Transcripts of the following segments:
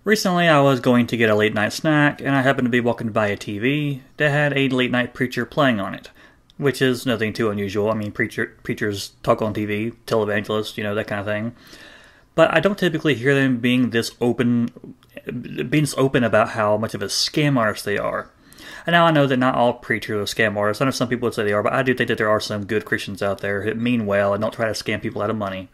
Recently, I was going to get a late night snack, and I happened to be walking by a TV that had a late night preacher playing on it, which is nothing too unusual. I mean, preachers talk on TV, televangelists, that kind of thing. But I don't typically hear them being this open about how much of a scam artist they are. And now I know that not all preachers are scam artists. I know some people would say they are, but I do think that there are some good Christians out there that mean well and don't try to scam people out of money.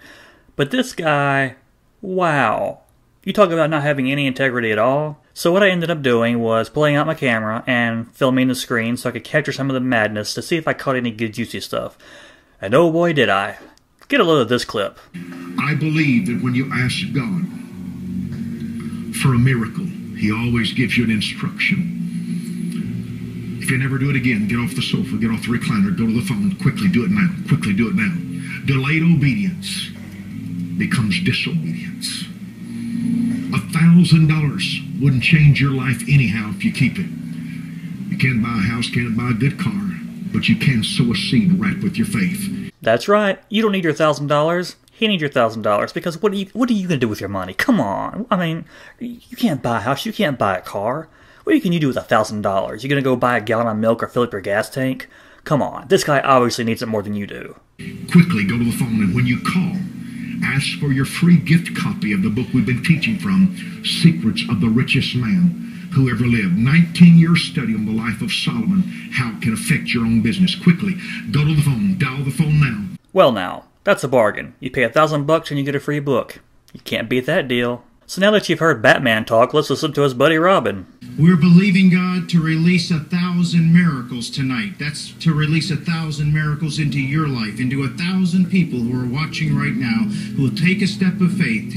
But this guy, wow. You talk about not having any integrity at all. So what I ended up doing was pulling out my camera and filming the screen so I could capture some of the madness to see if I caught any good juicy stuff. And oh boy did I. Get a load of this clip. I believe that when you ask God for a miracle, He always gives you an instruction. If you never do it again, get off the sofa, get off the recliner, go to the phone, quickly do it now, quickly do it now. Delayed obedience becomes disobedience. $1,000 wouldn't change your life anyhow if you keep it. You can't buy a house, can't buy a good car, but you can sow a seed right with your faith. That's right. You don't need your $1,000. He needs your $1,000 because what are you going to do with your money? Come on. I mean, you can't buy a house. You can't buy a car. What can you do with $1,000? You're going to go buy a gallon of milk or fill up your gas tank? Come on. This guy obviously needs it more than you do. Quickly go to the phone, and when you call, ask for your free gift copy of the book we've been teaching from, Secrets of the Richest Man Who Ever Lived. 19-year study on the life of Solomon, how it can affect your own business. Quickly, go to the phone, dial the phone now. Well now, that's a bargain. You pay $1,000 and you get a free book. You can't beat that deal. So now that you've heard Batman talk, let's listen to his buddy Robin. We're believing God to release 1,000 miracles tonight. That's to release 1,000 miracles into your life, into 1,000 people who are watching right now, who will take a step of faith,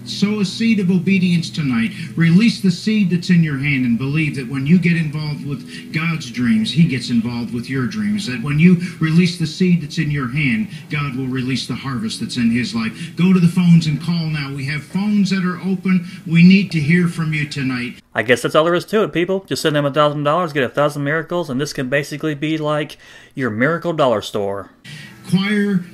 sow a seed of obedience tonight, release the seed that's in your hand, and believe that when you get involved with God's dreams, He gets involved with your dreams. That when you release the seed that's in your hand, God will release the harvest that's in His life. Go to the phones and call now. We have phones that are open. We need to hear from you tonight. I guess that's all there is to it, people. Just send them $1,000, get 1,000 miracles, and this can basically be like your miracle dollar store. Choir,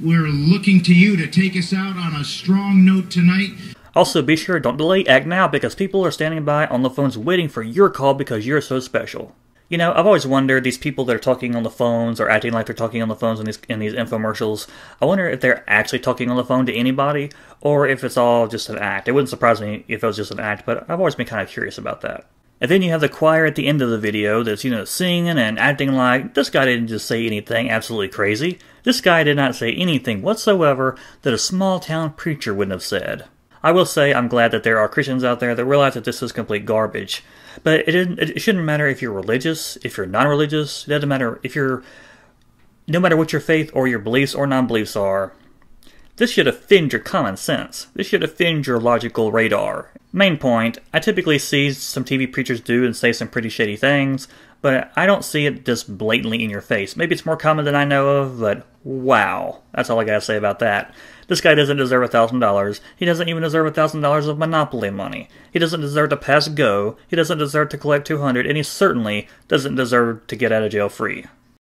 we're looking to you to take us out on a strong note tonight. Also, be sure, don't delay, act now, because people are standing by on the phones waiting for your call because you're so special. You know, I've always wondered, these people that are talking on the phones or acting like they're talking on the phones in these infomercials, I wonder if they're actually talking on the phone to anybody, or if it's all just an act. It wouldn't surprise me if it was just an act, but I've always been kind of curious about that. And then you have the choir at the end of the video that's, singing and acting like, this guy didn't just say anything absolutely crazy. This guy did not say anything whatsoever that a small-town preacher wouldn't have said. I will say I'm glad that there are Christians out there that realize that this is complete garbage. But it shouldn't matter if you're religious, if you're non-religious. It doesn't matter no matter what your faith or your beliefs or non-beliefs are. This should offend your common sense. This should offend your logical radar. Main point, I typically see some TV preachers do and say some pretty shady things, but I don't see it just blatantly in your face. Maybe it's more common than I know of, but wow. That's all I gotta say about that. This guy doesn't deserve $1,000. He doesn't even deserve $1,000 of Monopoly money. He doesn't deserve to pass go. He doesn't deserve to collect $200, and he certainly doesn't deserve to get out of jail free.